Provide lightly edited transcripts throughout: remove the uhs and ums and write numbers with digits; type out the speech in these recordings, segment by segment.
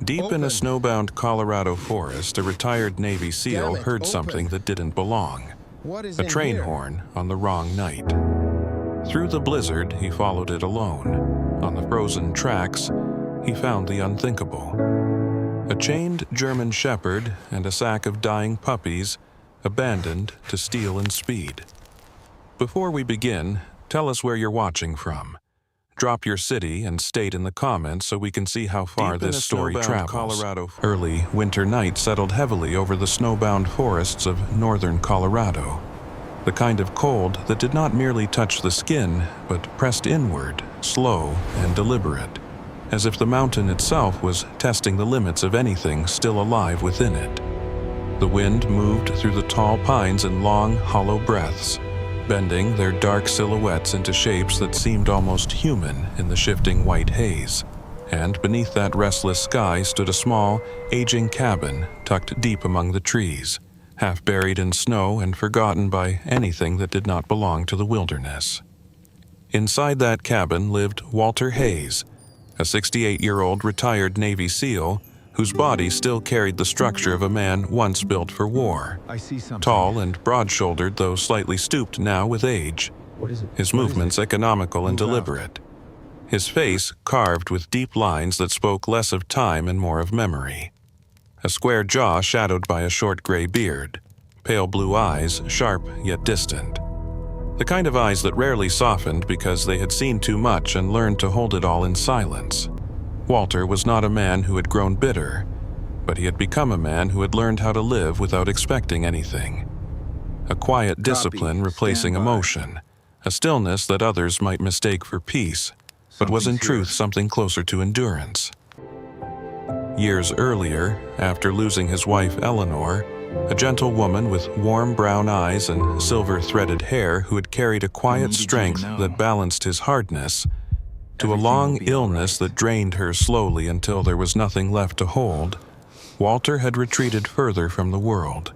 Deep in a snowbound Colorado forest, a retired Navy SEAL heard something that didn't belong. A train horn on the wrong night. Through the blizzard, he followed it alone. On the frozen tracks, he found the unthinkable. A chained German shepherd and a sack of dying puppies abandoned to steel and speed. Before we begin, tell us where you're watching from. Drop your city and state in the comments so we can see how far this story travels. Early winter night settled heavily over the snowbound forests of northern Colorado. The kind of cold that did not merely touch the skin, but pressed inward, slow and deliberate, as if the mountain itself was testing the limits of anything still alive within it. The wind moved through the tall pines in long, hollow breaths, bending their dark silhouettes into shapes that seemed almost human in the shifting white haze. And beneath that restless sky stood a small, aging cabin tucked deep among the trees, half buried in snow and forgotten by anything that did not belong to the wilderness. Inside that cabin lived Walter Hayes, a 68-year-old retired Navy SEAL whose body still carried the structure of a man once built for war. Tall and broad-shouldered, though slightly stooped now with age. His movements economical and deliberate. His face carved with deep lines that spoke less of time and more of memory. A square jaw shadowed by a short gray beard. Pale blue eyes, sharp yet distant. The kind of eyes that rarely softened because they had seen too much and learned to hold it all in silence. Walter was not a man who had grown bitter, but he had become a man who had learned how to live without expecting anything. A quiet discipline replacing emotion, a stillness that others might mistake for peace, but was in truth something closer to endurance. Years earlier, after losing his wife Eleanor, a gentle woman with warm brown eyes and silver-threaded hair who had carried a quiet strength that balanced his hardness, to a long illness that drained her slowly until there was nothing left to hold, Walter had retreated further from the world,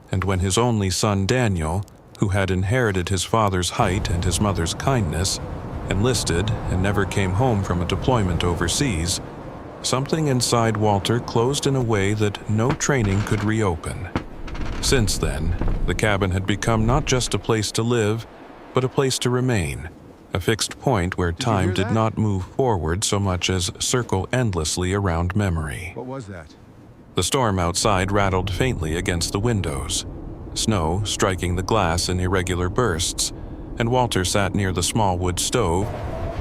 and when his only son Daniel, who had inherited his father's height and his mother's kindness, enlisted and never came home from a deployment overseas, something inside Walter closed in a way that no training could reopen. Since then, the cabin had become not just a place to live, but a place to remain. A fixed point where time did not move forward so much as circle endlessly around memory. What was that? The storm outside rattled faintly against the windows, snow striking the glass in irregular bursts, and Walter sat near the small wood stove,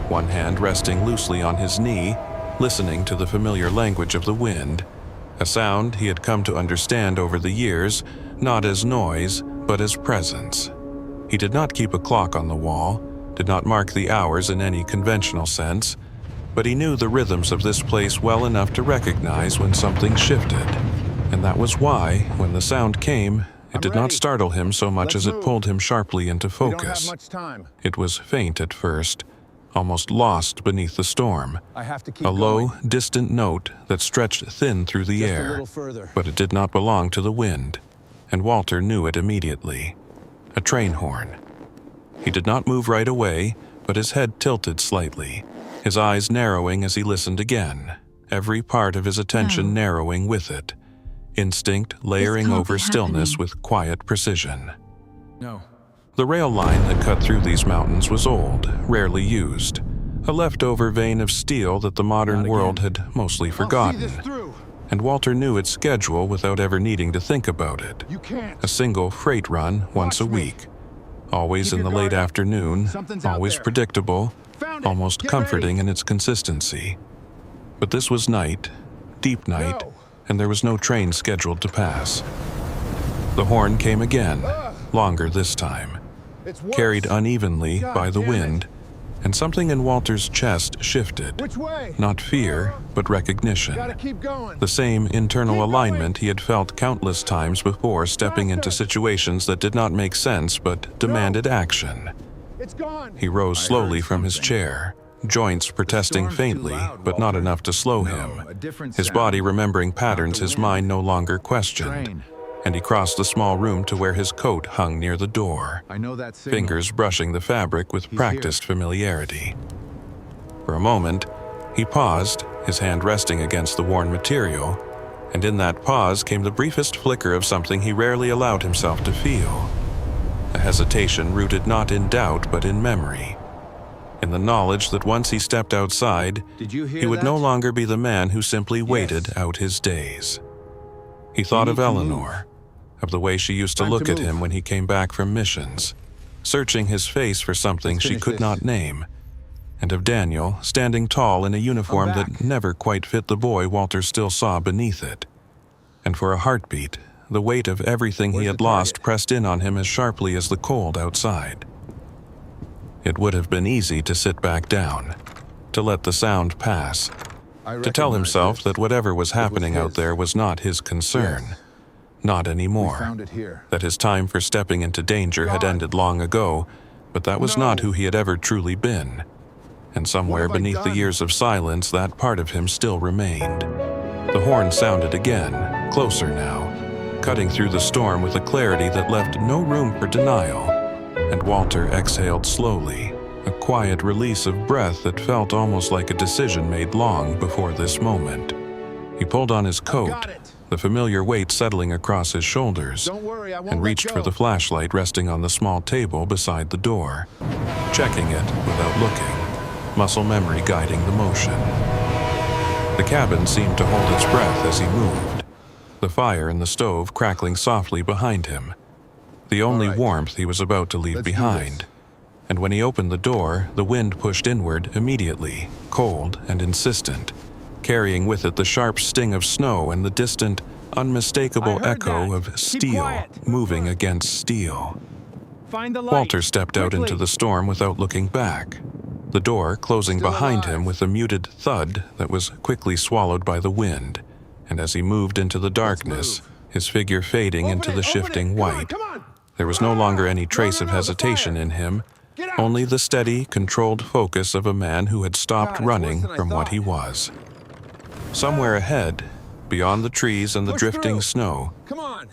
one hand resting loosely on his knee, listening to the familiar language of the wind, a sound he had come to understand over the years, not as noise, but as presence. He did not keep a clock on the wall, did not mark the hours in any conventional sense, but he knew the rhythms of this place well enough to recognize when something shifted. And that was why, when the sound came, it did not startle him so much as it pulled him sharply into focus. It was faint at first, almost lost beneath the storm, a low, distant note that stretched thin through the air, but it did not belong to the wind, and Walter knew it immediately. A train horn. He did not move right away, but his head tilted slightly, his eyes narrowing as he listened again, every part of his attention narrowing with it, instinct layering over stillness with quiet precision. No. The rail line that cut through these mountains was old, rarely used, a leftover vein of steel that the modern world had mostly forgotten. And Walter knew its schedule without ever needing to think about it. A single freight run once a week. Always in the late afternoon, always predictable, almost comforting in its consistency. But this was night, deep night, and there was no train scheduled to pass. The horn came again, longer this time, carried unevenly by the wind, and something in Walter's chest shifted. Not fear, but recognition. The same internal alignment he had felt countless times before stepping into situations that did not make sense but demanded action. He rose slowly from his chair, joints protesting faintly, but not enough to slow him, his body remembering patterns his mind no longer questioned. And he crossed the small room to where his coat hung near the door, fingers brushing the fabric with practiced familiarity. For a moment, he paused his hand resting against the worn material, and in that pause came the briefest flicker of something he rarely allowed himself to feel. A hesitation rooted not in doubt but in memory. In the knowledge that once he stepped outside, he would no longer be the man who simply waited out his days. He thought of Eleanor, of the way she used to look at him when he came back from missions, searching his face for something she could not name, and of Daniel standing tall in a uniform that never quite fit the boy Walter still saw beneath it. And for a heartbeat, the weight of everything he had lost pressed in on him as sharply as the cold outside. It would have been easy to sit back down, to let the sound pass, to tell himself that whatever was happening out there was not his concern. Not anymore. That his time for stepping into danger had ended long ago, but that was not who he had ever truly been. And somewhere beneath the years of silence, that part of him still remained. The horn sounded again, closer now, cutting through the storm with a clarity that left no room for denial, and Walter exhaled slowly, a quiet release of breath that felt almost like a decision made long before this moment. He pulled on his coat, the familiar weight settling across his shoulders, and reached for the flashlight resting on the small table beside the door, checking it without looking, muscle memory guiding the motion. The cabin seemed to hold its breath as he moved, the fire in the stove crackling softly behind him, the only warmth he was about to leave behind. And when he opened the door, the wind pushed inward immediately, cold and insistent, carrying with it the sharp sting of snow and the distant, unmistakable echo of steel moving against steel. Walter stepped out into the storm without looking back, the door closing behind him with a muted thud that was quickly swallowed by the wind, and as he moved into the darkness, his figure fading into the shifting white. There was no longer any trace of hesitation in him, only the steady, controlled focus of a man who had stopped running from what he was. Somewhere ahead, beyond the trees and the drifting snow,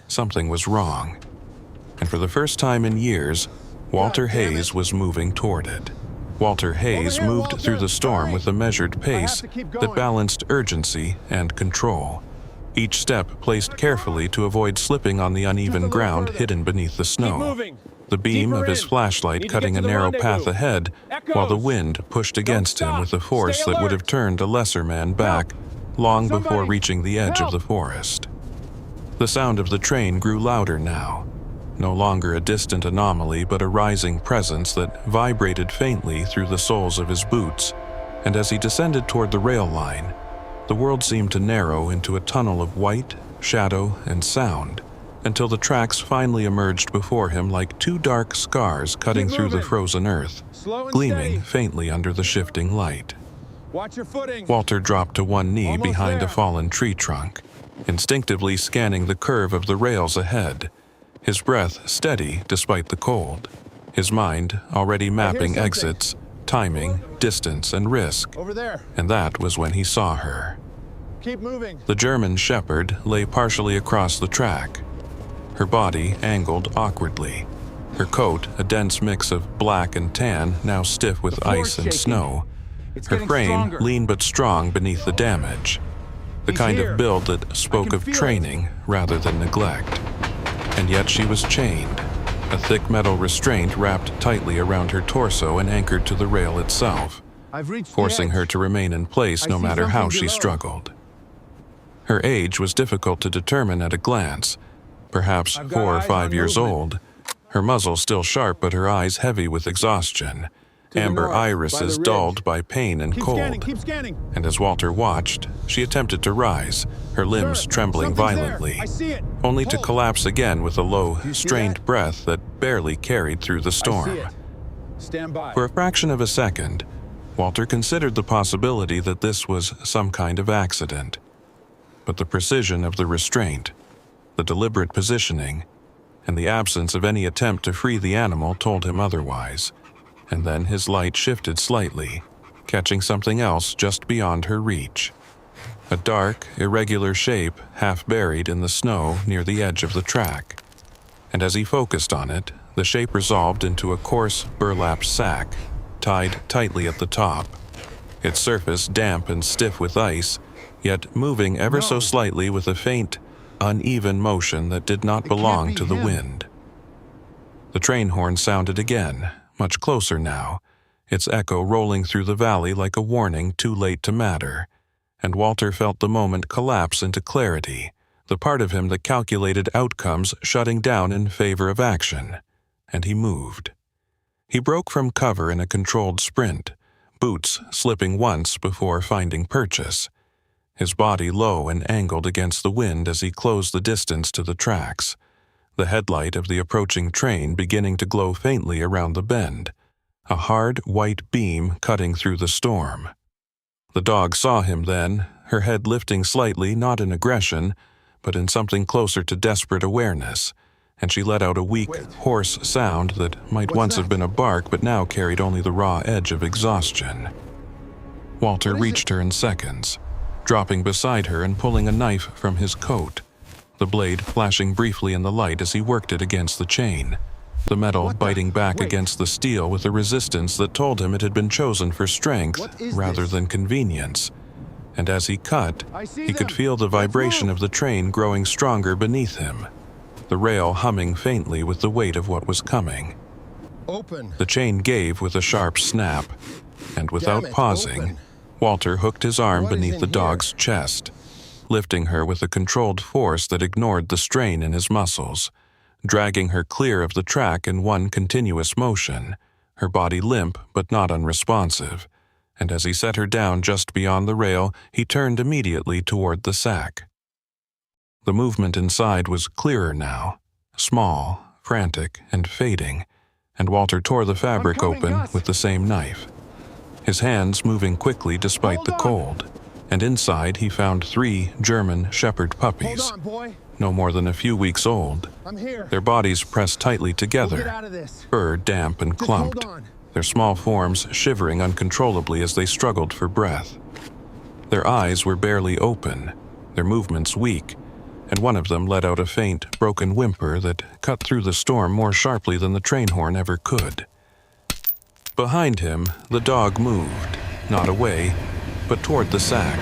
something was wrong. And for the first time in years, Walter Hayes was moving toward it. Walter Hayes moved through the storm with a measured pace that balanced urgency and control, each step placed carefully to avoid slipping on the uneven ground hidden beneath the snow, the beam of his flashlight cutting a narrow path ahead, while the wind pushed against him with a force that would have turned a lesser man back long before reaching the edge of the forest. The sound of the train grew louder now, no longer a distant anomaly but a rising presence that vibrated faintly through the soles of his boots, and as he descended toward the rail line, the world seemed to narrow into a tunnel of white, shadow, and sound, until the tracks finally emerged before him like two dark scars cutting through the frozen earth, gleaming faintly under the shifting light. Watch your footing. Walter dropped to one knee behind a fallen tree trunk, instinctively scanning the curve of the rails ahead, his breath steady despite the cold, his mind already mapping exits, timing, distance, and risk. Over there. And that was when he saw her. Keep moving. The German shepherd lay partially across the track, her body angled awkwardly, her coat a dense mix of black and tan now stiff with ice and snow, her frame lean but strong beneath the damage, the kind of build that spoke of training rather than neglect. And yet she was chained, a thick metal restraint wrapped tightly around her torso and anchored to the rail itself, forcing her to remain in place no matter how she struggled. Her age was difficult to determine at a glance, perhaps 4 or 5 years old, her muzzle still sharp but her eyes heavy with exhaustion, amber irises dulled by pain and cold. And as Walter watched, she attempted to rise, her limbs trembling violently, only to collapse again with a low, strained breath that barely carried through the storm. For a fraction of a second, Walter considered the possibility that this was some kind of accident. But the precision of the restraint, the deliberate positioning, and the absence of any attempt to free the animal told him otherwise. And then his light shifted slightly, catching something else just beyond her reach. A dark, irregular shape half buried in the snow near the edge of the track. And as he focused on it, the shape resolved into a coarse burlap sack, tied tightly at the top. its surface damp and stiff with ice, yet moving ever so slightly with a faint, uneven motion that did not belong to the wind. The train horn sounded again, much closer now, its echo rolling through the valley like a warning too late to matter, and Walter felt the moment collapse into clarity, the part of him that calculated outcomes shutting down in favor of action, and he moved. He broke from cover in a controlled sprint, boots slipping once before finding purchase, his body low and angled against the wind as he closed the distance to the tracks, the headlight of the approaching train beginning to glow faintly around the bend, a hard white beam cutting through the storm. The dog saw him then, her head lifting slightly not in aggression, but in something closer to desperate awareness, and she let out a weak, hoarse sound that might once have been a bark but now carried only the raw edge of exhaustion. Walter reached her in seconds, dropping beside her and pulling a knife from his coat, the blade flashing briefly in the light as he worked it against the chain, the metal biting back against the steel with a resistance that told him it had been chosen for strength rather than convenience. And as he cut, he could feel the vibration of the train growing stronger beneath him, the rail humming faintly with the weight of what was coming. The chain gave with a sharp snap, and without pausing, Walter hooked his arm beneath the dog's chest, lifting her with a controlled force that ignored the strain in his muscles, dragging her clear of the track in one continuous motion, her body limp but not unresponsive, and as he set her down just beyond the rail, he turned immediately toward the sack. The movement inside was clearer now, small, frantic, and fading, and Walter tore the fabric open with the same knife, his hands moving quickly despite the cold, and inside he found 3 German shepherd puppies, no more than a few weeks old, their bodies pressed tightly together, fur damp and clumped, their small forms shivering uncontrollably as they struggled for breath. Their eyes were barely open, their movements weak, and one of them let out a faint, broken whimper that cut through the storm more sharply than the train horn ever could. Behind him, the dog moved, not away, but toward the sack,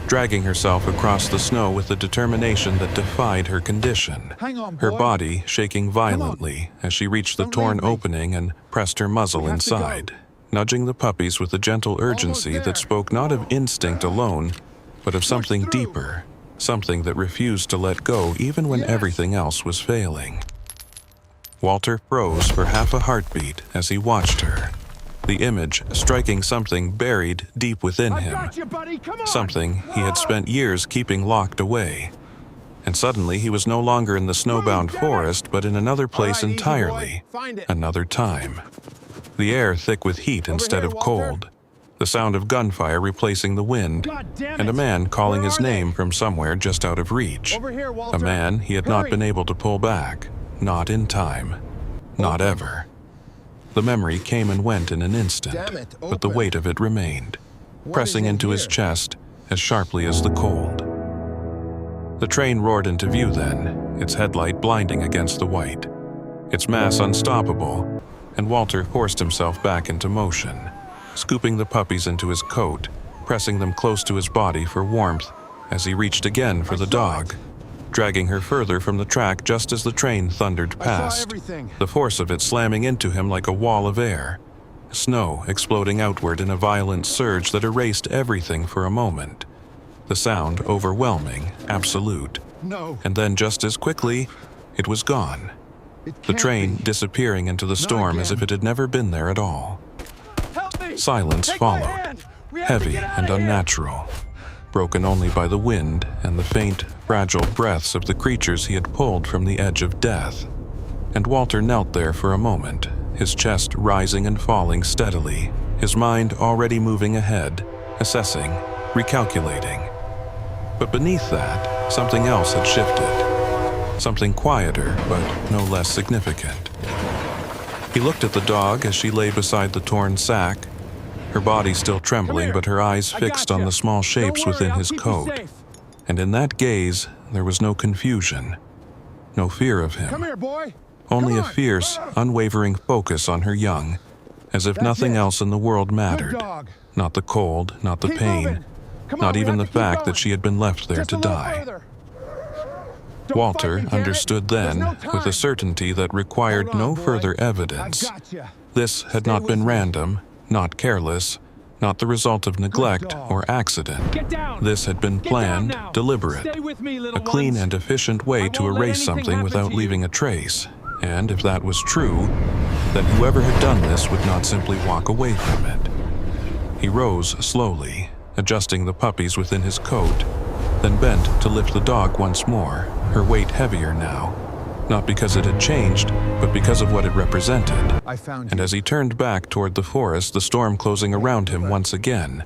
dragging herself across the snow with a determination that defied her condition, her body shaking violently as she reached the torn opening and pressed her muzzle inside, nudging the puppies with a gentle urgency that spoke not of instinct alone, but of something deeper, something that refused to let go even when everything else was failing. Walter froze for half a heartbeat as he watched her, the image striking something buried deep within him, something he had spent years keeping locked away. And suddenly he was no longer in the snowbound forest, but in another place entirely, another time. The air thick with heat instead of cold, the sound of gunfire replacing the wind, and a man calling his name from somewhere just out of reach, a man he had not been able to pull back, not in time, not ever. The memory came and went in an instant, but the weight of it remained, pressing into his chest as sharply as the cold. The train roared into view then, its headlight blinding against the white, its mass unstoppable, and Walter forced himself back into motion, scooping the puppies into his coat, pressing them close to his body for warmth as he reached again for the dog, dragging her further from the track just as the train thundered past, the force of it slamming into him like a wall of air, snow exploding outward in a violent surge that erased everything for a moment, the sound overwhelming, absolute, and then just as quickly, it was gone, the train disappearing into the storm as if it had never been there at all. Silence followed, heavy and unnatural, broken only by the wind and the faint, fragile breaths of the creatures he had pulled from the edge of death. And Walter knelt there for a moment, his chest rising and falling steadily, his mind already moving ahead, assessing, recalculating. But beneath that, something else had shifted, something quieter but no less significant. He looked at the dog as she lay beside the torn sack, her body still trembling but her eyes fixed on the small shapes within his coat. And in that gaze, there was no confusion, no fear of him. Only a fierce, unwavering focus on her young, as if nothing else in the world mattered, Not the cold, not the pain, not even the fact that she had been left there to die. Walter understood then, with a certainty that required no further evidence. This had not been random, not careless, not the result of neglect or accident. This had been planned, deliberate, a clean and efficient way to erase something without leaving a trace. And if that was true, then whoever had done this would not simply walk away from it. He rose slowly, adjusting the puppies within his coat, then bent to lift the dog once more, her weight heavier now, not because it had changed, but because of what it represented. And as he turned back toward the forest, the storm closing around him once again,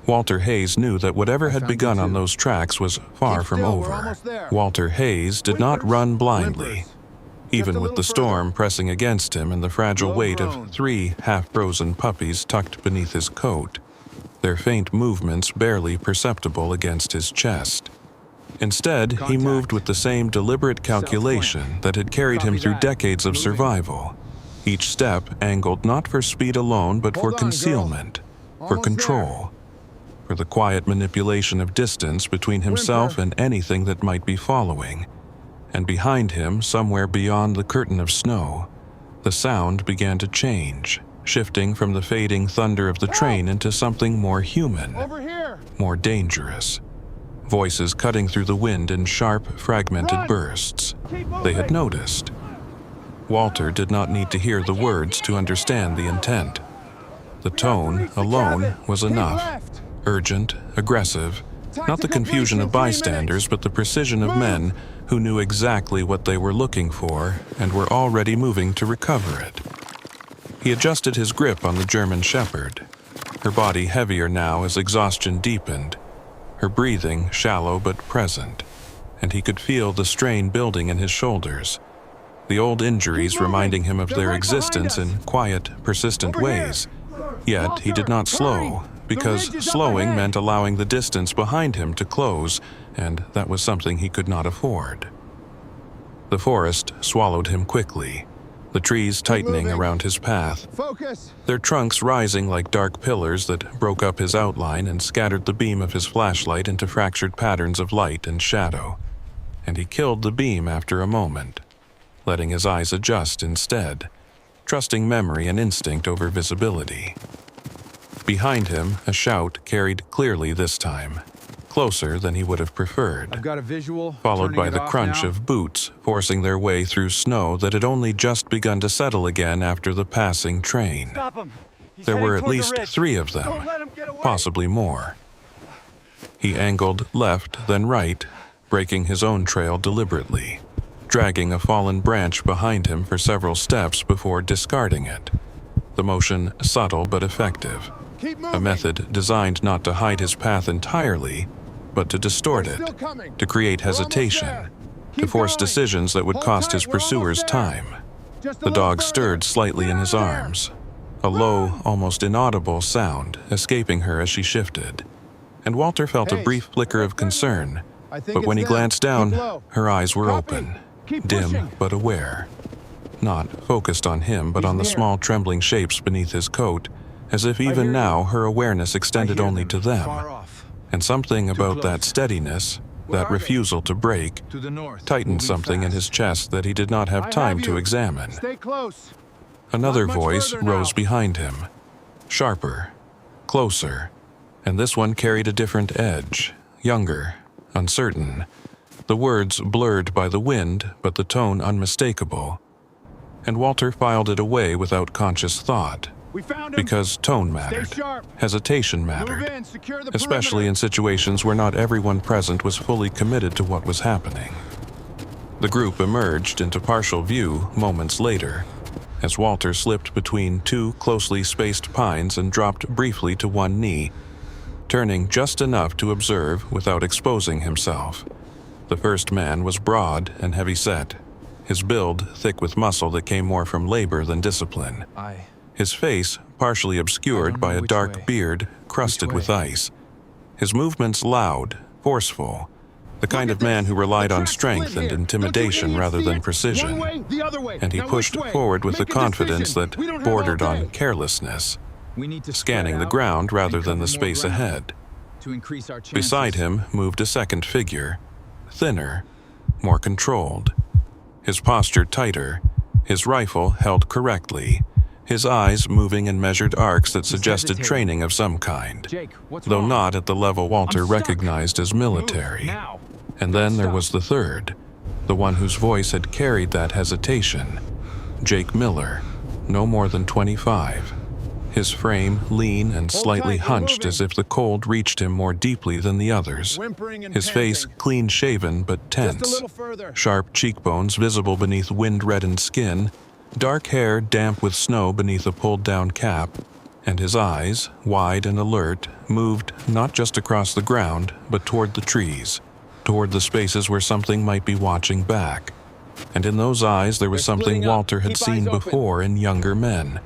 Walter Hayes knew that whatever had begun on those tracks was far from over. Walter Hayes did not run blindly. Even with the storm pressing against him and the fragile weight of 3 half-frozen puppies tucked beneath his coat, their faint movements barely perceptible against his chest. Instead, he moved with the same deliberate calculation that had carried him through decades of survival, each step angled not for speed alone but for concealment, for control, for the quiet manipulation of distance between himself and anything that might be following. And behind him, somewhere beyond the curtain of snow, the sound began to change, shifting from the fading thunder of the train into something more human, more dangerous. Voices cutting through the wind in sharp, fragmented bursts. They had noticed. Walter did not need to hear the words to understand the intent. The tone alone was enough. Urgent, aggressive, not the confusion of bystanders, but the precision of men who knew exactly what they were looking for and were already moving to recover it. He adjusted his grip on the German shepherd, her body heavier now as exhaustion deepened, her breathing shallow but present, and he could feel the strain building in his shoulders, the old injuries reminding him of their existence in quiet, persistent ways. Yet he did not slow, because slowing meant allowing the distance behind him to close, and that was something he could not afford. The forest swallowed him quickly, the trees tightening around his path, their trunks rising like dark pillars that broke up his outline and scattered the beam of his flashlight into fractured patterns of light and shadow. And he killed the beam after a moment, letting his eyes adjust instead, trusting memory and instinct over visibility. Behind him, a shout carried clearly this time, closer than he would have preferred, I've got a visual, followed by the crunch of boots forcing their way through snow that had only just begun to settle again after the passing train. Stop him. There were at least 3 of them, possibly more. He angled left, then right, breaking his own trail deliberately, dragging a fallen branch behind him for several steps before discarding it. The motion subtle but effective, a method designed not to hide his path entirely, but to distort it, to create hesitation, to force decisions that would cost his pursuers time. The dog stirred slightly in his arms, a low, almost inaudible sound escaping her as she shifted, and Walter felt a brief flicker of concern, but when he glanced down, her eyes were open, dim but aware, not focused on him but on the small trembling shapes beneath his coat, as if even now her awareness extended only to them. And something about that steadiness, that refusal to break, tightened something in his chest that he did not have time to examine. Stay close. Another voice rose behind him, sharper, closer, and this one carried a different edge, younger, uncertain, the words blurred by the wind, but the tone unmistakable. And Walter filed it away without conscious thought, because tone mattered, hesitation mattered, especially in situations where not everyone present was fully committed to what was happening. The group emerged into partial view moments later, as Walter slipped between 2 closely spaced pines and dropped briefly to one knee, turning just enough to observe without exposing himself. The first man was broad and heavy-set, his build thick with muscle that came more from labor than discipline. His face partially obscured by a dark beard crusted with ice. His movements loud, forceful, the kind of man who relied on strength and intimidation rather than precision. And he pushed forward with a confidence that bordered on carelessness, We need to scanning the ground rather than the space ahead. to increase our chances. Beside him moved a second figure, thinner, more controlled. His posture tighter, his rifle held correctly, his eyes moving in measured arcs that suggested training of some kind, Jake, what's though wrong? not at the level Walter I'm stuck. recognized as military. Move, now. And then there Stop. was the third, the one whose voice had carried that hesitation. Jake Miller, no more than 25. His frame lean and slightly tight, we're hunched moving. as if the cold reached him more deeply than the others. Whimpering and His face panting. clean-shaven but Just a tense. little further. Sharp cheekbones visible beneath wind-reddened skin, dark hair damp with snow beneath a pulled-down cap, and his eyes, wide and alert, moved not just across the ground, but toward the trees, toward the spaces where something might be watching back. And in those eyes there was They're something splitting up. Walter had Keep seen eyes open. before in younger men.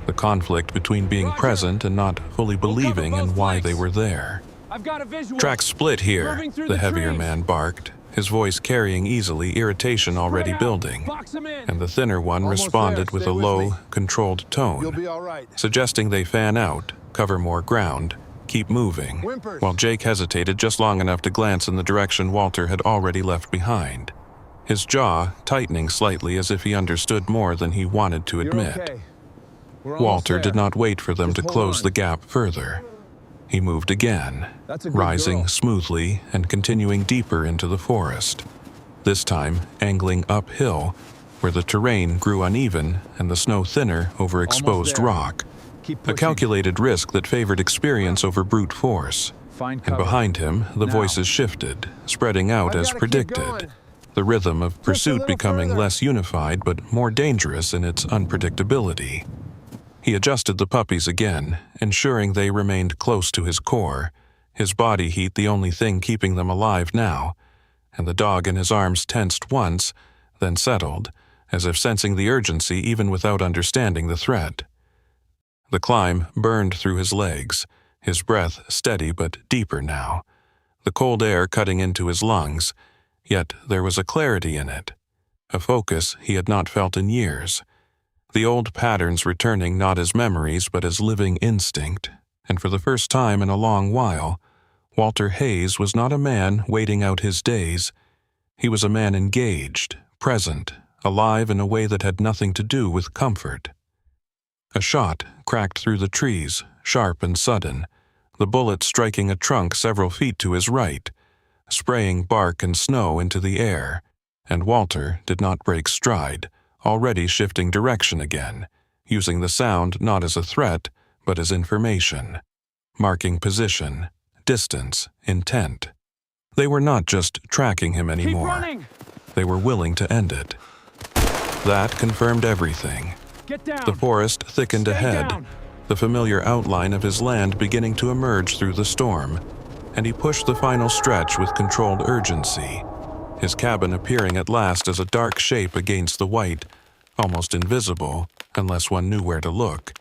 The conflict between being Roger. present and not fully believing both in why flanks. they were there. I've got a visual. Track split here, Moving through the the heavier trees. man barked, his voice carrying easily irritation already Spread out. building. Box 'em in. And the thinner one Almost responded there. with Stay a with low, me. controlled You'll tone, be all right. suggesting they fan out, cover more ground, keep moving, Whimpers. while Jake hesitated just long enough to glance in the direction Walter had already left behind, his jaw tightening slightly as if he understood more than he wanted to You're admit. okay. We're almost Walter there. did not wait for them Just to hold close on. the gap further. He moved again, That's a good rising girl. smoothly and continuing deeper into the forest, this time angling uphill, where the terrain grew uneven and the snow thinner over exposed there. rock, Keep a pushing. calculated risk that favored experience over brute force. Find And cover. behind him, the Now. voices shifted, spreading out I've as gotta keep predicted, going. the rhythm of pursuit little becoming further. less unified but more dangerous in its unpredictability. He adjusted the puppies again, ensuring they remained close to his core, his body heat the only thing keeping them alive now, and the dog in his arms tensed once, then settled, as if sensing the urgency even without understanding the threat. The climb burned through his legs, his breath steady but deeper now, the cold air cutting into his lungs, yet there was a clarity in it, a focus he had not felt in years, the old patterns returning not as memories but as living instinct, and for the first time in a long while, Walter Hayes was not a man waiting out his days. He was a man engaged, present, alive in a way that had nothing to do with comfort. A shot cracked through the trees, sharp and sudden, the bullet striking a trunk several feet to his right, spraying bark and snow into the air, and Walter did not break stride, already shifting direction again, using the sound not as a threat, but as information, marking position, distance, intent. They were not just tracking him Keep anymore. running. They were willing to end it. That confirmed everything. Get down. The forest thickened Stay ahead, down. the familiar outline of his land beginning to emerge through the storm, and he pushed the final stretch with controlled urgency, his cabin appearing at last as a dark shape against the white, almost invisible unless one knew where to look,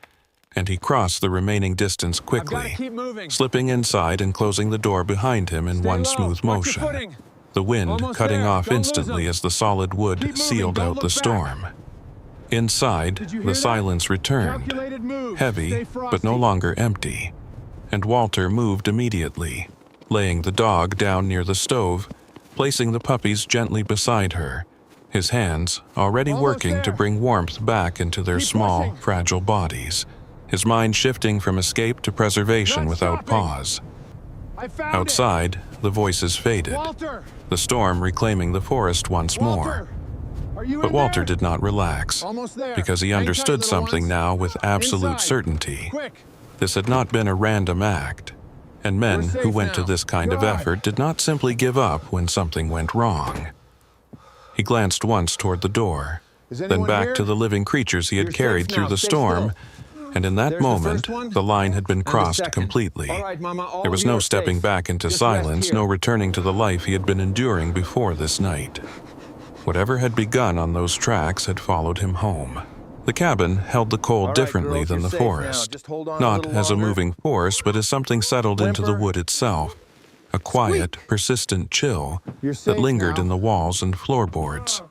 and he crossed the remaining distance I've got to quickly, keep moving. slipping inside and closing the door behind him in Stay one low. smooth Watch your motion, footing. the wind Almost cutting there. off Don't lose instantly him. as the solid wood Keep moving. sealed Don't out look the back. storm. Inside, Did you hear the that? silence returned, Calculated move. heavy Stay but no frosty. longer empty, and Walter moved immediately, laying the dog down near the stove, placing the puppies gently beside her, his hands already Almost working to there. bring warmth back into their Keep small, pushing. fragile bodies, his mind shifting from escape to preservation Not without stopping. pause. I found Outside, the voices it. faded, Walter. the storm reclaiming the forest once more. Walter. Are you But in Walter there? did not relax, Almost there. because he Hang tight, understood little something ones. now with absolute Inside. certainty. Quick. This had not been a random act, and men We're safe who went to now. this kind of God. effort did not simply give up when something went wrong. He glanced once toward the door, Is then anyone back here? to the living creatures he had You're carried safe through now. the Stay storm, still. and in that There's the moment, first one, the line had been and the crossed second. completely. All right, Mama, all There was of you no are stepping safe. back into Just rest silence, here. no returning to the life he had been enduring before this night. Whatever had begun on those tracks had followed him home. The cabin held the cold All right, differently girls, than you're the safe now. forest, Just hold on a not little as a longer. moving force, but as something settled into the Whimper. wood itself, a quiet, persistent chill You're that safe lingered now. in the walls and floorboards,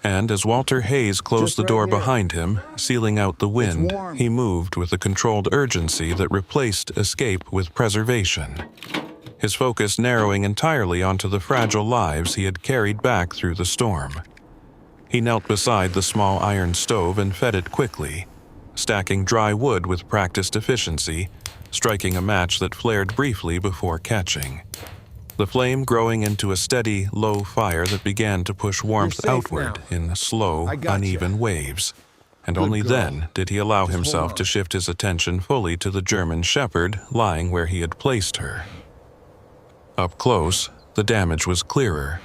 And as Walter Hayes closed the door behind him, sealing out the wind, he moved with a controlled urgency that replaced escape with preservation, his focus narrowing entirely onto the fragile lives he had carried back through the storm. He knelt beside the small iron stove and fed it quickly, stacking dry wood with practiced efficiency, striking a match that flared briefly before catching, the flame growing into a steady, low fire that began to push warmth outward in slow, uneven waves. And only then did he allow himself to shift his attention fully to the German shepherd lying where he had placed her. Up close, the damage was clearer.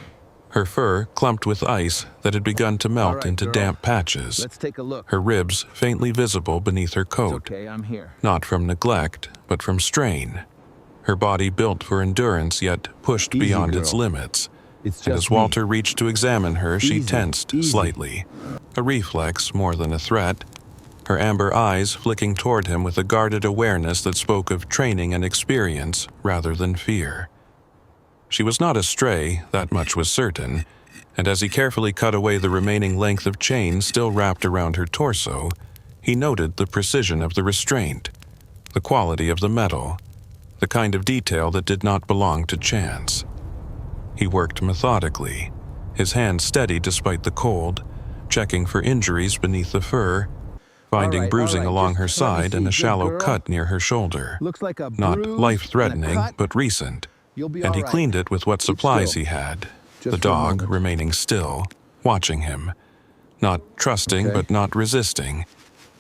Her fur clumped with ice that had begun to melt into damp patches. Let's take a look. Her ribs faintly visible beneath her coat, Okay, I'm here. not from neglect, but from strain. Her body built for endurance, yet pushed Easy, beyond girl. its limits. It's And just as Walter reached to examine her, she Easy, tensed easy. slightly, a reflex more than a threat, her amber eyes flicking toward him with a guarded awareness that spoke of training and experience rather than fear. She was not a stray, that much was certain, and as he carefully cut away the remaining length of chain still wrapped around her torso, he noted the precision of the restraint, the quality of the metal, the kind of detail that did not belong to chance. He worked methodically, his hands steady despite the cold, checking for injuries beneath the fur, finding bruising along her side and a shallow cut near her shoulder. Looks like a Not bruise and a life-threatening, cut. but recent. You'll be And he all right. cleaned it with what supplies still. he had, Just the for a dog moment. remaining still, watching him, not trusting Okay. but not resisting,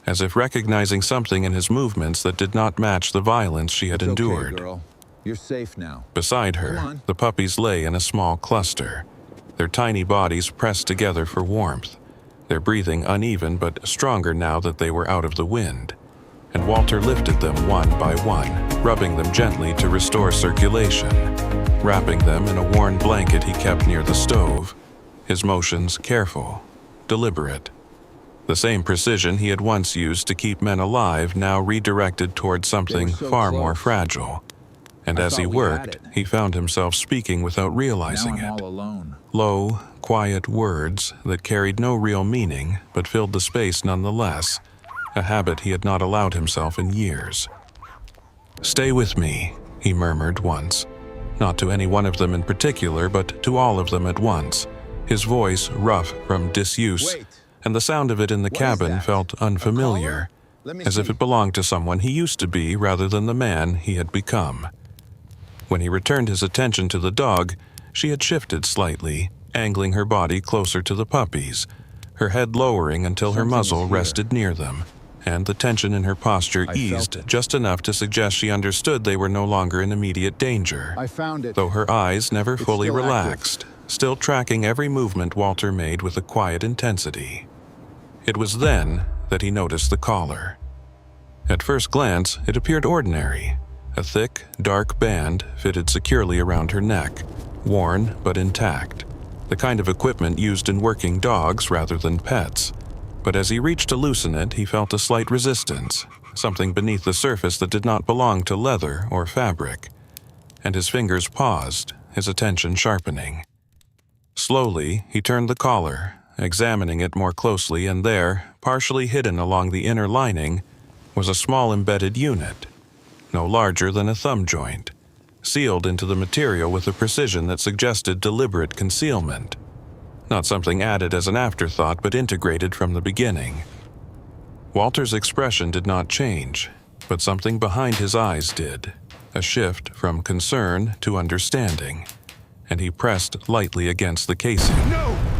as if recognizing something in his movements that did not match the violence she had It's endured. Okay, girl. You're safe now. Beside Come her, on. the puppies lay in a small cluster, their tiny bodies pressed together for warmth, their breathing uneven but stronger now that they were out of the wind. And Walter lifted them one by one, rubbing them gently to restore circulation, wrapping them in a worn blanket he kept near the stove, his motions careful, deliberate. The same precision he had once used to keep men alive now redirected toward something so far more close. fragile. And I as he thought we had worked, it. he found himself speaking without Now realizing I'm it. all alone. Low, quiet words that carried no real meaning but filled the space nonetheless, a habit he had not allowed himself in years. "Stay with me," he murmured once, not to any one of them in particular, but to all of them at once, his voice rough from disuse, Wait. and the sound of it in the What is cabin that? felt A unfamiliar, collar? Let me as if see. it belonged to someone he used to be rather than the man he had become. When he returned his attention to the dog, she had shifted slightly, angling her body closer to the puppies, her head lowering until her Something muzzle is here. rested near them, and the tension in her posture I felt eased it. just enough to suggest she understood they were no longer in immediate danger, I found it. though her eyes never It's fully still active. relaxed, still tracking every movement Walter made with a quiet intensity. It was then that he noticed the collar. At first glance, it appeared ordinary, a thick, dark band fitted securely around her neck, worn but intact, the kind of equipment used in working dogs rather than pets. But as he reached to loosen it, he felt a slight resistance, something beneath the surface that did not belong to leather or fabric, and his fingers paused, his attention sharpening. Slowly, he turned the collar, examining it more closely, and there, partially hidden along the inner lining, was a small embedded unit, no larger than a thumb joint, sealed into the material with a precision that suggested deliberate concealment. Not something added as an afterthought, but integrated from the beginning. Walter's expression did not change, but something behind his eyes did, a shift from concern to understanding, and he pressed lightly against the casing,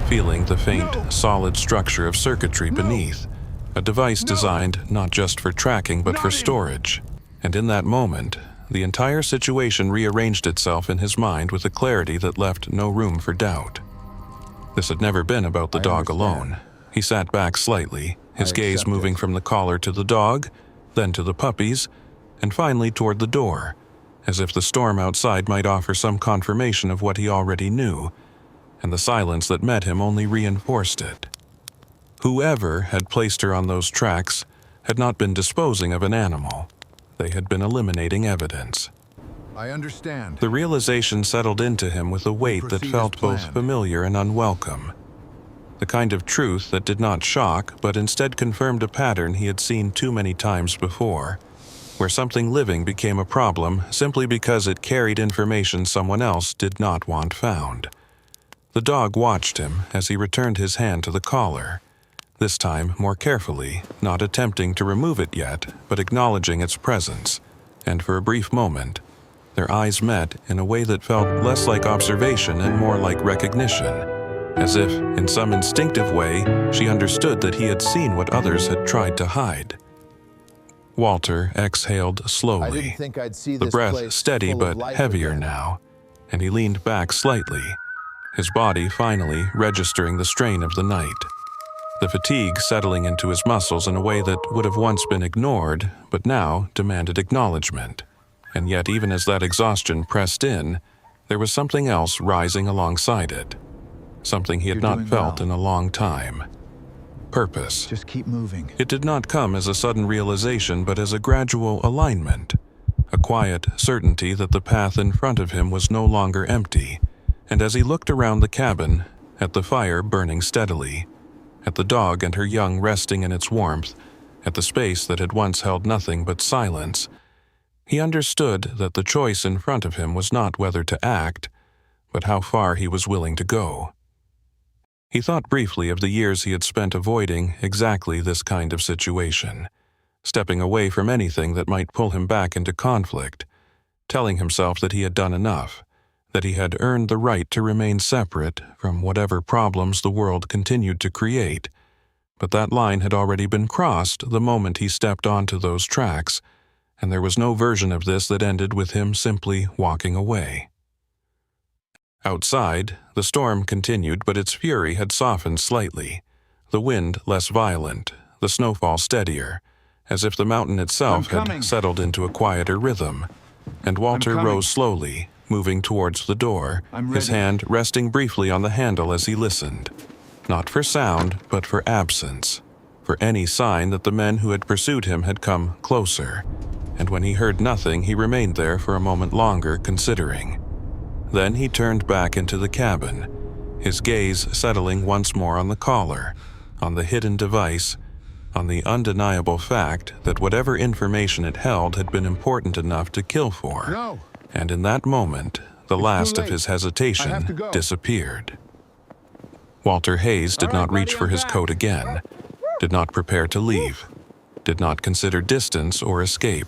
feeling the faint, solid structure of circuitry beneath, a device designed not just for tracking but for storage. And in that moment, the entire situation rearranged itself in his mind with a clarity that left no room for doubt. This had never been about the dog alone. He sat back slightly, his gaze accept moving it. from the collar to the dog, then to the puppies, and finally toward the door, as if the storm outside might offer some confirmation of what he already knew, and the silence that met him only reinforced it. Whoever had placed her on those tracks had not been disposing of an animal. They had been eliminating evidence. I understand. The realization settled into him with a weight that proceed felt as both planned. familiar and unwelcome. the kind of truth that did not shock but instead confirmed a pattern he had seen too many times before, where something living became a problem simply because it carried information someone else did not want found. The dog watched him as he returned his hand to the collar, this time more carefully, not attempting to remove it yet, but acknowledging its presence, and for a brief moment, their eyes met in a way that felt less like observation and more like recognition, as if, in some instinctive way, she understood that he had seen what others had tried to hide. Walter exhaled I slowly, didn't think I'd see the this breath place steady full of but life heavier again. now, and he leaned back slightly, his body finally registering the strain of the night. The fatigue settling into his muscles in a way that would have once been ignored, but now demanded acknowledgement. And yet, even as that exhaustion pressed in, there was something else rising alongside it. Something he had You're not doing felt well. in a long time. Purpose. Just keep moving. It did not come as a sudden realization, but as a gradual alignment. A quiet certainty that the path in front of him was no longer empty. And as he looked around the cabin, at the fire burning steadily, at the dog and her young resting in its warmth, at the space that had once held nothing but silence, he understood that the choice in front of him was not whether to act, but how far he was willing to go. He thought briefly of the years he had spent avoiding exactly this kind of situation, stepping away from anything that might pull him back into conflict, telling himself that he had done enough, that he had earned the right to remain separate from whatever problems the world continued to create. But that line had already been crossed the moment he stepped onto those tracks, and there was no version of this that ended with him simply walking away. Outside, the storm continued, but its fury had softened slightly, the wind less violent, the snowfall steadier, as if the mountain itself had settled into a quieter rhythm, and Walter rose slowly, moving towards the door, his hand resting briefly on the handle as he listened, not for sound, but for absence, for any sign that the men who had pursued him had come closer, and when he heard nothing, he remained there for a moment longer, considering. Then he turned back into the cabin, his gaze settling once more on the collar, on the hidden device, on the undeniable fact that whatever information it held had been important enough to kill for. No. And in that moment, the last of late. his I have to hesitation go. disappeared. Walter Hayes did All right, not reach buddy, for I'm his back. coat again, did not prepare to leave, did not consider distance or escape.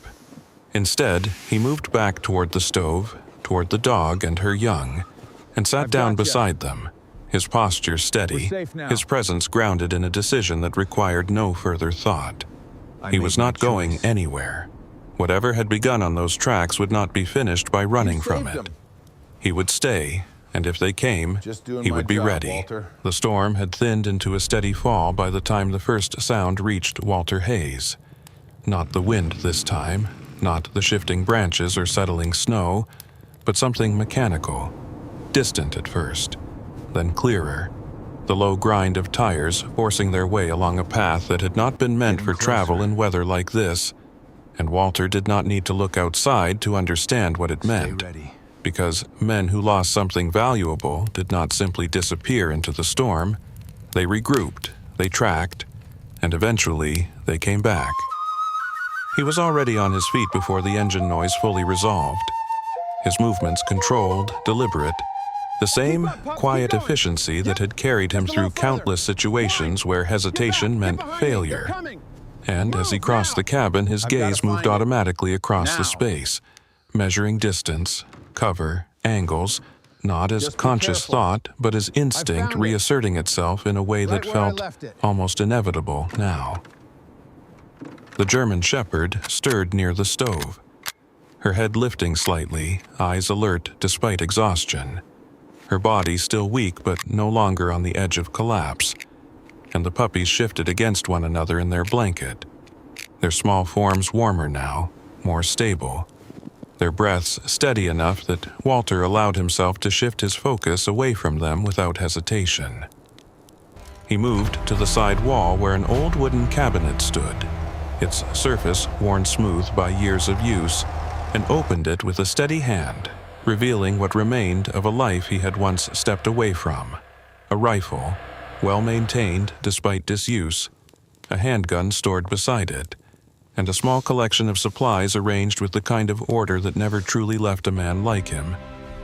Instead, he moved back toward the stove, toward the dog and her young, and sat down gotcha. beside them, his posture steady, We're safe now. his presence grounded in a decision that required no further thought. He made was my not going choice. anywhere. Whatever had begun on those tracks would not be finished by running from saved it. them. He would stay, and if they came, Just doing he my would be job, ready. Walter. The storm had thinned into a steady fall by the time the first sound reached Walter Hayes. Not the wind this time, not the shifting branches or settling snow, but something mechanical, distant at first, then clearer. The low grind of tires forcing their way along a path that had not been meant for travel in weather like this, and Walter did not need to look outside to understand what it meant, ready. because men who lost something valuable did not simply disappear into the storm. They regrouped, they tracked, and eventually they came back. He was already on his feet before the engine noise fully resolved, his movements controlled, deliberate, the same quiet efficiency that had carried him through countless situations where hesitation meant failure. And as he crossed the cabin, his gaze moved automatically across the space, measuring distance, cover, angles, not as Just be conscious careful. thought, but as instinct found it. reasserting itself in a way that Right where I felt left it. almost inevitable now. The German shepherd stirred near the stove, her head lifting slightly, eyes alert despite exhaustion, her body still weak but no longer on the edge of collapse, and the puppies shifted against one another in their blanket, their small forms warmer now, more stable, their breaths steady enough that Walter allowed himself to shift his focus away from them without hesitation. He moved to the side wall where an old wooden cabinet stood, its surface worn smooth by years of use, and opened it with a steady hand, revealing what remained of a life he had once stepped away from, a rifle, well-maintained despite disuse, a handgun stored beside it, and a small collection of supplies arranged with the kind of order that never truly left a man like him,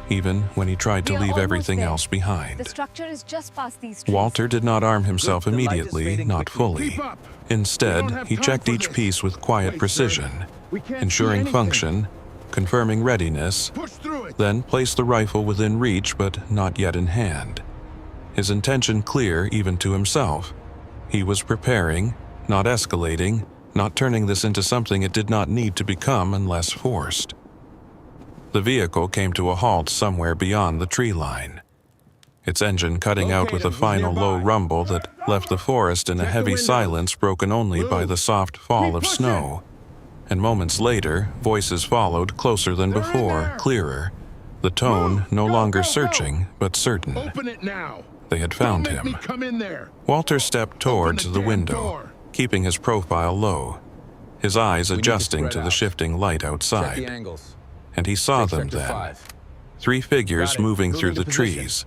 even when he tried to leave everything else behind. The structure is just past these trees. Walter did not arm himself Good. The light is immediately, fading not quickly. fully. Keep up. We Instead, don't have he time checked for each this. piece with quiet Wait, precision, sir. We can't see ensuring anything. function, confirming readiness, Push through it. then placed the rifle within reach but not yet in hand. His intention clear even to himself. He was preparing, not escalating, not turning this into something it did not need to become unless forced. The vehicle came to a halt somewhere beyond the tree line, its engine cutting out with a final low rumble that left the forest in a heavy silence broken only by the soft fall of snow. And moments later, voices followed closer than before, clearer, the tone no longer searching but certain. Open it now. They had found Don't make him. me come in there. Walter stepped towards Open the damn window, door. keeping his profile low, his eyes need to adjusting spread to the out. shifting light Check the outside. angles. And he saw Take them sector then. 5. 3 figures Got it. moving Move through into the position. trees,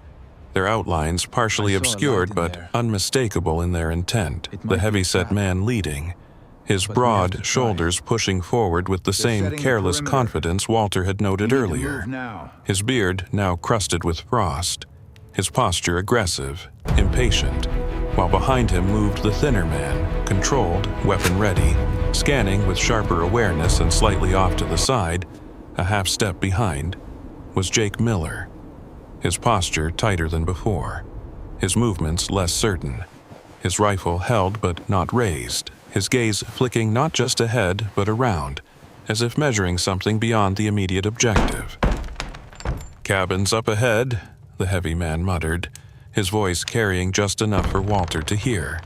their outlines partially I saw a obscured light in but there. unmistakable in their intent, It the might be a heavy-set trap. man leading, his But we have to broad try. shoulders pushing forward with the same setting the careless perimeter. confidence Walter had noted We need to earlier. move now. His beard now crusted with frost, his posture aggressive, impatient, while behind him moved the thinner man, controlled, weapon ready, scanning with sharper awareness and slightly off to the side, a half step behind, was Jake Miller, his posture tighter than before, his movements less certain, his rifle held but not raised, his gaze flicking not just ahead but around, as if measuring something beyond the immediate objective. "Cabins up ahead," the heavy man muttered, his voice carrying just enough for Walter to hear,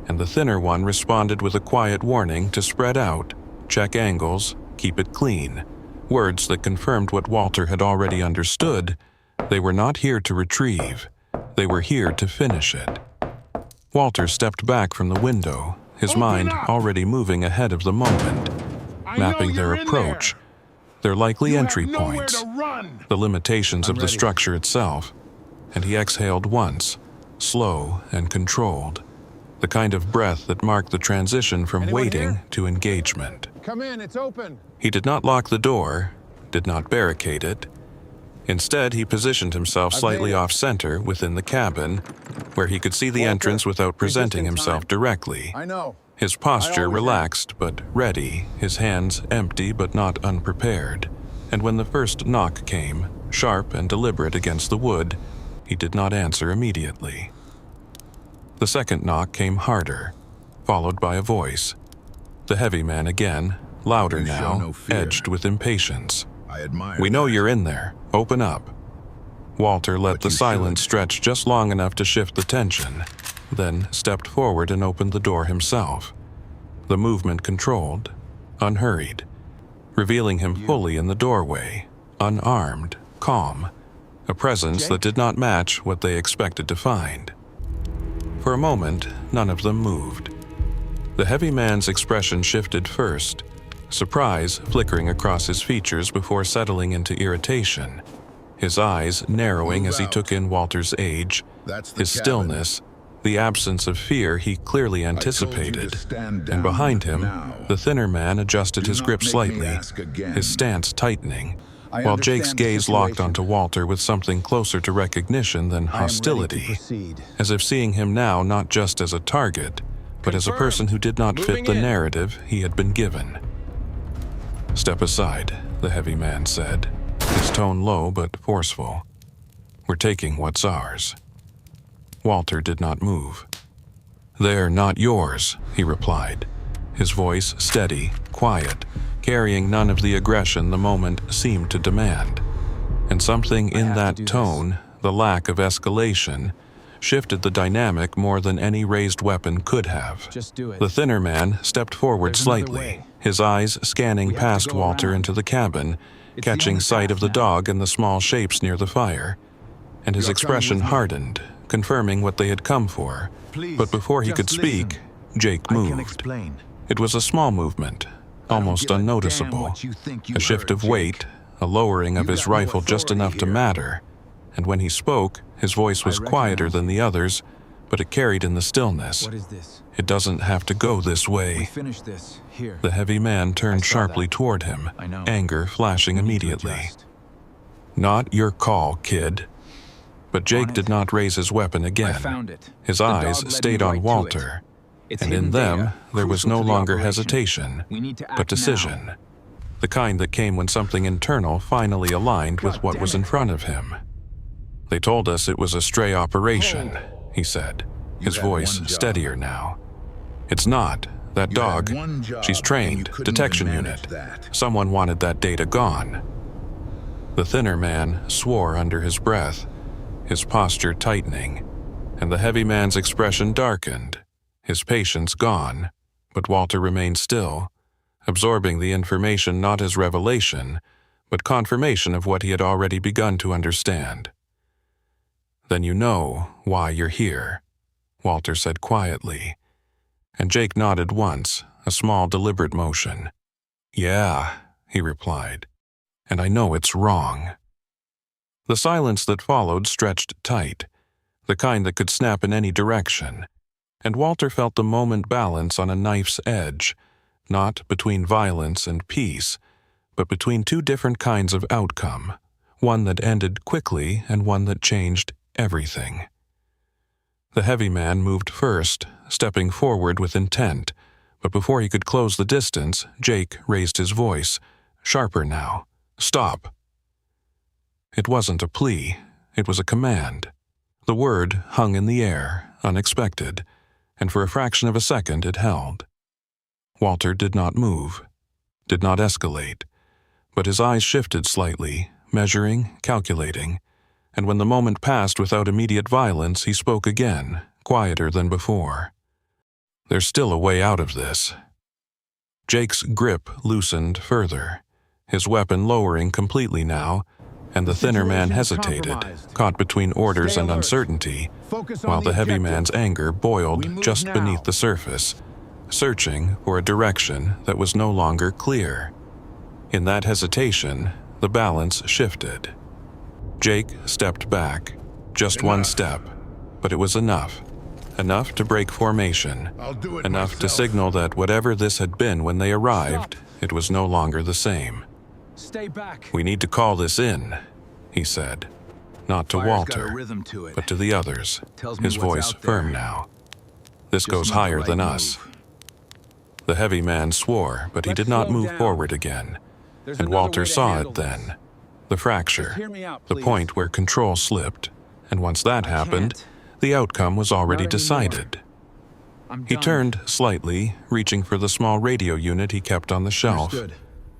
and the thinner one responded with a quiet warning to spread out, check angles, keep it clean, words that confirmed what Walter had already understood. They were not here to retrieve, they were here to finish it. Walter stepped back from the window, his Open mind up! already moving ahead of the moment, I know mapping their you're in approach, there. their likely You entry have nowhere points, to run. the limitations of the ready. structure itself, and he exhaled once, slow and controlled, the kind of breath that marked the transition from Anyone waiting here? to engagement. Come in, it's open. He did not lock the door, did not barricade it. Instead, he positioned himself slightly made it. off-center within the cabin, where he could see the Walter, entrance without presenting just in himself time. directly. I know. His posture I always relaxed but ready, his hands empty but not unprepared. And when the first knock came, sharp and deliberate against the wood, he did not answer immediately. The second knock came harder, followed by a voice. The heavy man again, louder You show now, no fear. edged with impatience. I admire "We know that. you're in there. Open up." Walter let But the you silence should. stretch just long enough to shift the tension, then stepped forward and opened the door himself. The movement controlled, unhurried, revealing him fully in the doorway, unarmed, calm, a presence that did not match what they expected to find. For a moment, none of them moved. The heavy man's expression shifted first, surprise flickering across his features before settling into irritation, his eyes narrowing Move as he out. took in Walter's age, That's the his cabin. stillness, the absence of fear he clearly I told you to anticipated. stand And down behind him, now. the thinner man adjusted Do his not grip make me slightly, ask again. his stance tightening, I while understand Jake's the gaze locked situation. onto Walter with something closer to recognition than I am ready to hostility, proceed. as if seeing him now not just as a target, but as a Confirmed. person who did not fit Moving the in. narrative he had been given. "Step aside," the heavy man said, his tone low but forceful. "We're taking what's ours." Walter did not move. "They're not yours," he replied, his voice steady, quiet, carrying none of the aggression the moment seemed to demand. And something in have to that do this. tone, the lack of escalation, shifted the dynamic more than any raised weapon could have. Just do it. The thinner man stepped forward There's another slightly, way. his eyes scanning We have to past go Walter around. into the cabin, It's the catching only sight path of the now. dog and the small shapes near the fire. And his You're expression coming with me. hardened, confirming what they had come for. Please, But before he just could speak, listen. Jake I can moved. explain. It was a small movement, I don't almost give a damn unnoticeable. what you think you A shift heard, of Jake. weight, a lowering of You his got no rifle just authority enough to here. matter. And when he spoke, his voice was I quieter recognize than the others, but it carried in the stillness. What is this? It doesn't have to go this We way. finished this. Here. The heavy man I turned saw sharply that. toward him, I know. anger flashing We need to immediately. adjust. Not your call, kid. But Jake it. did not raise his weapon I again. found it. His The eyes dog led stayed me on right to Walter, it. It's and in hidden them data, there was crucial no to the longer operation. hesitation, We need to act but decision. The kind that came when something internal finally aligned with what was in front of him. They told us it was a stray operation, he said, his had voice one job. steadier now. It's not. That You had dog, one job, she's and trained, you couldn't detection even manage unit. that. Someone wanted that data gone. The thinner man swore under his breath, his posture tightening, and the heavy man's expression darkened, his patience gone, but Walter remained still, absorbing the information not as revelation, but confirmation of what he had already begun to understand. "Then you know why you're here," Walter said quietly, and Jake nodded once, a small deliberate motion. "Yeah," he replied, "and I know it's wrong." The silence that followed stretched tight, the kind that could snap in any direction, and Walter felt the moment balance on a knife's edge, not between violence and peace, but between two different kinds of outcome, one that ended quickly and one that changed everything. The heavy man moved first, stepping forward with intent, but before he could close the distance, Jake raised his voice, sharper now. "Stop." It wasn't a plea, it was a command. The word hung in the air, unexpected, and for a fraction of a second it held. Walter did not move, did not escalate, but his eyes shifted slightly, measuring, calculating, and when the moment passed without immediate violence, he spoke again, quieter than before. "There's still a way out of this." Jake's grip loosened further, his weapon lowering completely now, and the thinner man hesitated, caught between orders and uncertainty, while the heavy man's anger boiled just beneath the surface, searching for a direction that was no longer clear. In that hesitation, the balance shifted. Jake stepped back, just one step, but it was enough to break formation, I'll do it enough to myself. signal that whatever this had been when they arrived, it was no longer the same. Stay back. "We need to call this in," he said, not to Fire's got a Walter, rhythm to it. but to the others, Tells me his what's voice out there. firm now. "This Just goes not the higher right than move. us." The heavy man swore, but he Let's did not slow move down. forward again, There's and another Walter way to saw handle it then. this. The fracture, Just hear me out, the please. point where control slipped, and once that happened, can't. the outcome was already Not anymore. decided. I'm He done. turned slightly, reaching for the small radio unit he kept on the shelf, Understood.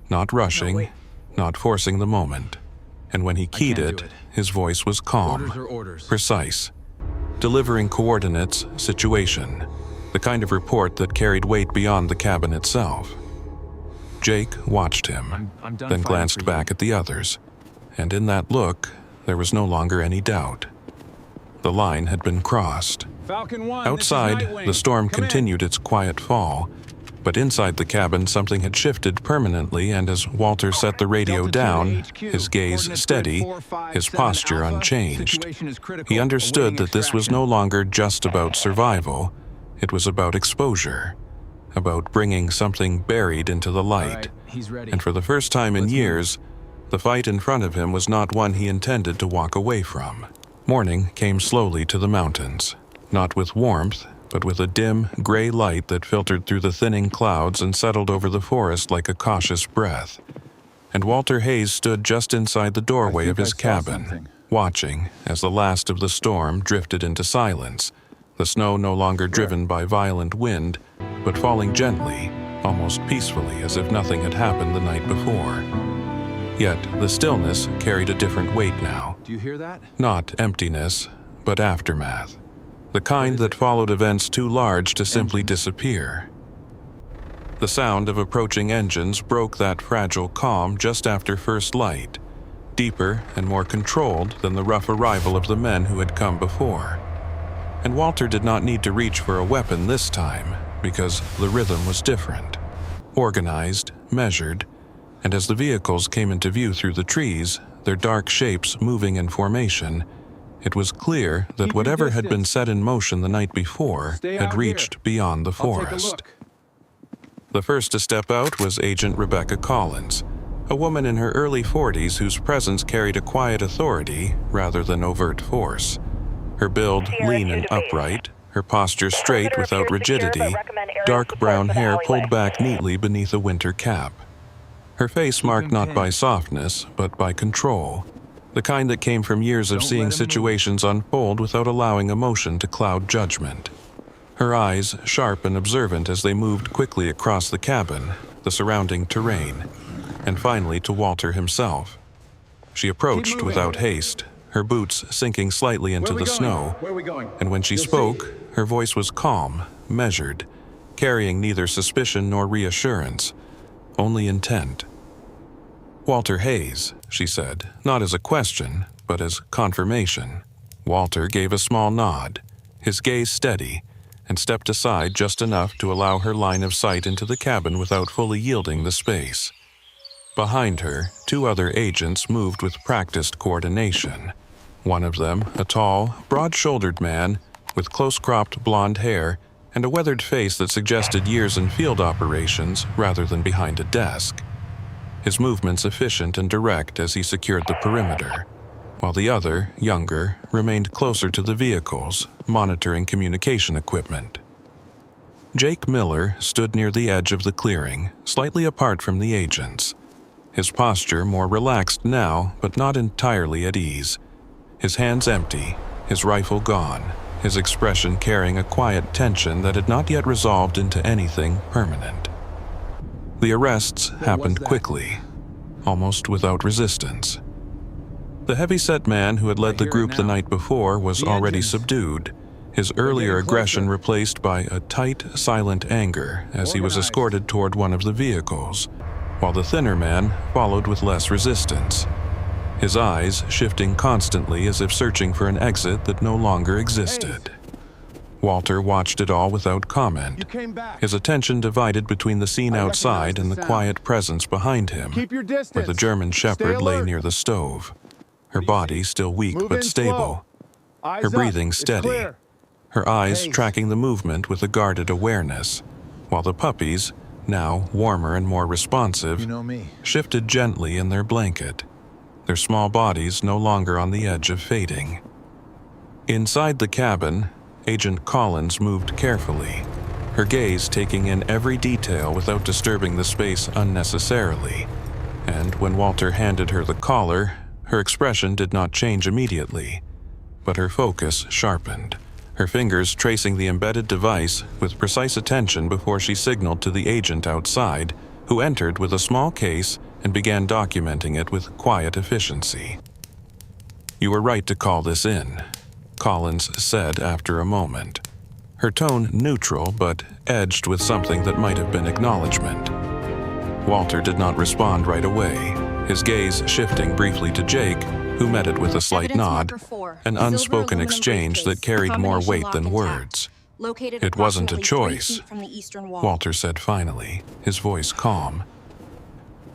not rushing, wait. not forcing the moment. And when he keyed can't it, do it. his voice was calm, Orders are orders. precise, delivering coordinates, situation, the kind of report that carried weight beyond the cabin itself. Jake watched him, I'm done then fighting glanced for you. back at the others, and in that look, there was no longer any doubt. The line had been crossed. Falcon 1, Outside, this is Nightwing. the storm Come in. continued its quiet fall, but inside the cabin something had shifted permanently, and as Walter set the radio Delta 2 to down, HQ. his gaze Coordinates steady, grid 457 his posture Alpha. unchanged, Situation is critical. he understood Awaiting that this was no extraction. longer just about survival, it was about exposure, about bringing something buried into the All light. right, he's ready. And for the first time in Let's move. years, the fight in front of him was not one he intended to walk away from. Morning came slowly to the mountains, not with warmth, but with a dim, gray light that filtered through the thinning clouds and settled over the forest like a cautious breath. And Walter Hayes stood just inside the doorway of his cabin, something. watching as the last of the storm drifted into silence, the snow no longer driven by violent wind, but falling gently, almost peacefully, as if nothing had happened the night before. Yet the stillness carried a different weight now. Do you hear that? Not emptiness, but aftermath. The kind that followed events too large to simply disappear. The sound of approaching engines broke that fragile calm just after first light, deeper and more controlled than the rough arrival of the men who had come before. And Walter did not need to reach for a weapon this time, because the rhythm was different. Organized, measured, and as the vehicles came into view through the trees, their dark shapes moving in formation, It was clear that Keep your whatever had been distance. set in motion the night before Stay had out reached here. beyond the I'll take a forest. look. The first to step out was Agent Rebecca Collins, a woman in her early 40s whose presence carried a quiet authority rather than overt force. Her build lean and upright, her posture straight without rigidity, dark brown hair pulled back neatly beneath a winter cap. Her face marked not by softness, but by control, the kind that came from years of Don't seeing let him situations unfold without allowing emotion to cloud judgment. Her eyes sharp and observant as they moved quickly across the cabin, the surrounding terrain, and finally to Walter himself. She approached without haste, her boots sinking slightly into the snow, Where are we going? and when she spoke, her voice was calm, measured, carrying neither suspicion nor reassurance, only intent. "Walter Hayes," she said, not as a question, but as confirmation. Walter gave a small nod, his gaze steady, and stepped aside just enough to allow her line of sight into the cabin without fully yielding the space. Behind her, 2 other agents moved with practiced coordination. One of them, a tall, broad-shouldered man with close-cropped blonde hair and a weathered face that suggested years in field operations rather than behind a desk. His movements efficient and direct as he secured the perimeter, while the other, younger, remained closer to the vehicles, monitoring communication equipment. Jake Miller stood near the edge of the clearing, slightly apart from the agents. His posture more relaxed now, but not entirely at ease. His hands empty, his rifle gone, his expression carrying a quiet tension that had not yet resolved into anything permanent. The arrests happened quickly, almost without resistance. The heavy-set man who had led the group the night before was already subdued, his earlier aggression replaced by a tight, silent anger as he was escorted toward one of the vehicles, while the thinner man followed with less resistance, his eyes shifting constantly as if searching for an exit that no longer existed. Walter watched it all without comment, You came back. his attention divided between the scene I outside recognize and the the sound. quiet presence behind him, Keep your distance. where the German Stay shepherd lay alert. near the stove, her body still weak Move but in stable, slow. Eyes her up. breathing It's steady, clear. her eyes Hayes. tracking the movement with a guarded awareness, while the puppies, now warmer and more responsive, You know me. shifted gently in their blanket, their small bodies no longer on the edge of fading. Inside the cabin, Agent Collins moved carefully, her gaze taking in every detail without disturbing the space unnecessarily, and when Walter handed her the collar, her expression did not change immediately, but her focus sharpened, her fingers tracing the embedded device with precise attention before she signaled to the agent outside, who entered with a small case and began documenting it with quiet efficiency. "You were right to call this in," Collins said after a moment, her tone neutral but edged with something that might have been acknowledgement. Walter did not respond right away, his gaze shifting briefly to Jake, who met it with a slight Evidence nod, marker 4, an silver unspoken aluminum exchange that briefcase, carried more combination weight lock than intact. words. Located "It wasn't a approximately 3 choice," feet from the eastern wall. Walter said finally, his voice calm.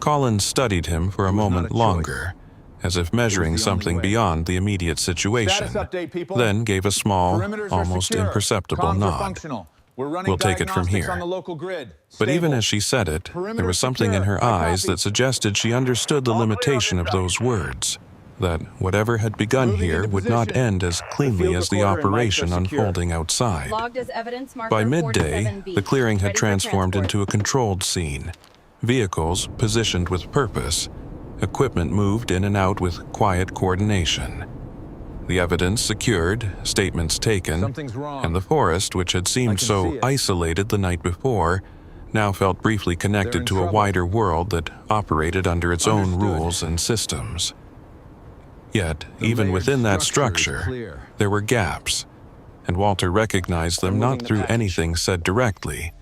Collins studied him for a It was not moment a choice. longer, as if measuring the only something way. beyond the immediate situation, Status update, people. then gave a small, Perimeters are almost secure. imperceptible Comms are nod. functional. We're running "We'll take it from diagnostics here." on the local grid. But even Stable. as she said it, there Perimeter was something in secure. her I eyes copy. that suggested she understood the All clear on limitation this of side. those words, that whatever had begun Moving here into would not position. end as cleanly field as the recorder and mics operation are secure. unfolding outside. Logged as evidence marker By midday, 47B. the clearing had Ready for transformed transport. into a controlled scene. Vehicles positioned with purpose, equipment moved in and out with quiet coordination. The evidence secured, statements taken, Something's wrong. and the forest, which had I seemed can so see it. isolated the night before, now felt briefly They're connected in to a trouble. wider world that operated under its own Understood. rules and systems. Yet, The even layered within that structure is structure, clear. there were gaps, and Walter recognized them not through anything said directly,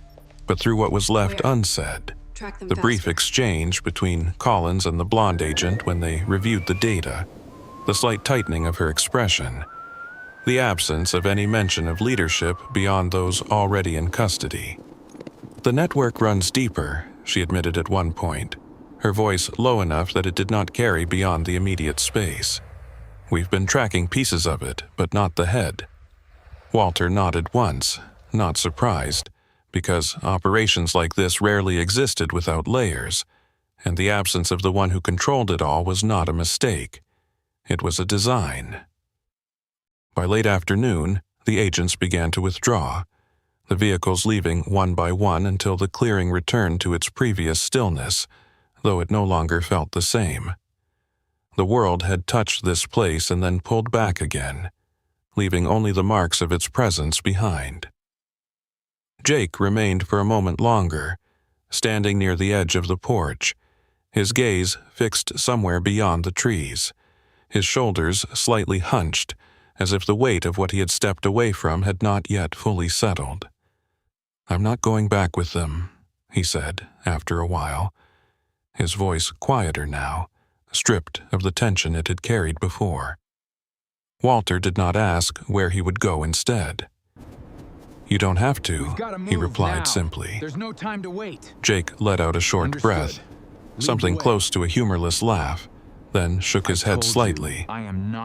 but through what was left unsaid. Track them The brief faster. exchange between Collins and the blonde agent when they reviewed the data, the slight tightening of her expression, the absence of any mention of leadership beyond those already in custody. "The network runs deeper," she admitted at one point, her voice low enough that it did not carry beyond the immediate space. We've been tracking pieces of it, but not the head. Walter nodded once, not surprised, because operations like this rarely existed without layers, and the absence of the one who controlled it all was not a mistake. It was a design. By late afternoon, the agents began to withdraw, the vehicles leaving one by one until the clearing returned to its previous stillness, though it no longer felt the same. The world had touched this place and then pulled back again, leaving only the marks of its presence behind. Jake remained for a moment longer, standing near the edge of the porch, his gaze fixed somewhere beyond the trees, his shoulders slightly hunched, as if the weight of what he had stepped away from had not yet fully settled. "I'm not going back with them," he said, after a while, his voice quieter now, stripped of the tension it had carried before. Walter did not ask where he would go instead. "You don't have to," he replied simply. There's no time to wait. Jake let out a short Understood. breath, something close to a humorless laugh, then shook his head slightly.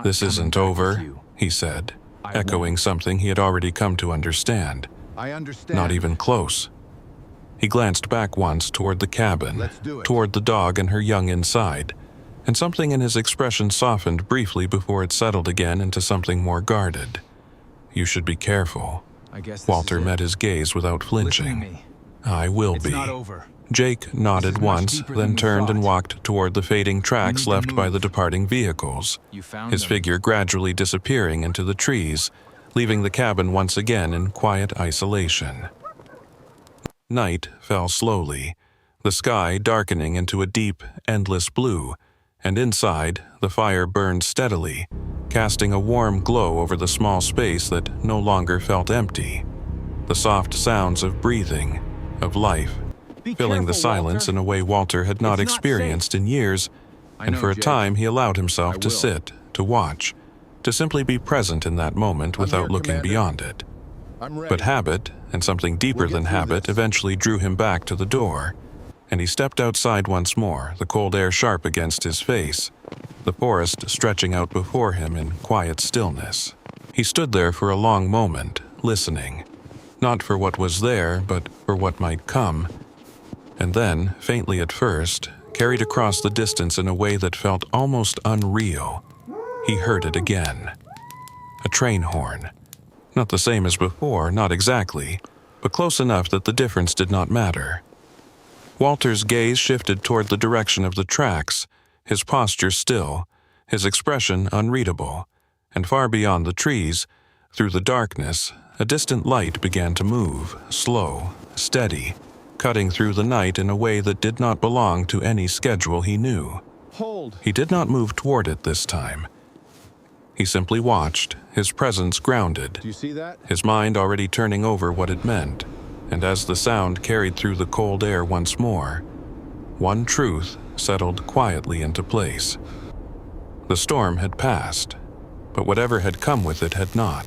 "This isn't over," he said, echoing something he had already come to understand. I understand. Not even close. He glanced back once toward the cabin, Let's do it. toward the dog and her young inside, and something in his expression softened briefly before it settled again into something more guarded. "You should be careful." I guess this Walter is it. met his gaze without Listen to flinching. me. "I will It's be." not over. Jake nodded much once, deeper then than we turned and thought. walked toward the fading tracks need to left by the move. departing vehicles, You found his them. figure gradually disappearing into the trees, leaving the cabin once again in quiet isolation. Night fell slowly, the sky darkening into a deep, endless blue, and inside, the fire burned steadily, casting a warm glow over the small space that no longer felt empty. The soft sounds of breathing, of life, Be filling the careful, silence Walter. in a way Walter had not It's not experienced in years, I and know, for a Jake. time he allowed himself I to will. sit, to watch, to simply be present in that moment without here, looking Commander. beyond it. I'm ready. But habit, and something deeper We'll get than through habit, this. eventually drew him back to the door, and he stepped outside once more, the cold air sharp against his face, the forest stretching out before him in quiet stillness. He stood there for a long moment, listening, not for what was there, but for what might come, and then, faintly at first, carried across the distance in a way that felt almost unreal. He heard it again. A train horn. Not the same as before, not exactly, but close enough that the difference did not matter. Walter's gaze shifted toward the direction of the tracks, his posture still, his expression unreadable, and far beyond the trees, through the darkness, a distant light began to move, slow, steady, cutting through the night in a way that did not belong to any schedule he knew. Hold. He did not move toward it this time. He simply watched, his presence grounded, Do you see that? his mind already turning over what it meant, and as the sound carried through the cold air once more, one truth settled quietly into place. The storm had passed, but whatever had come with it had not.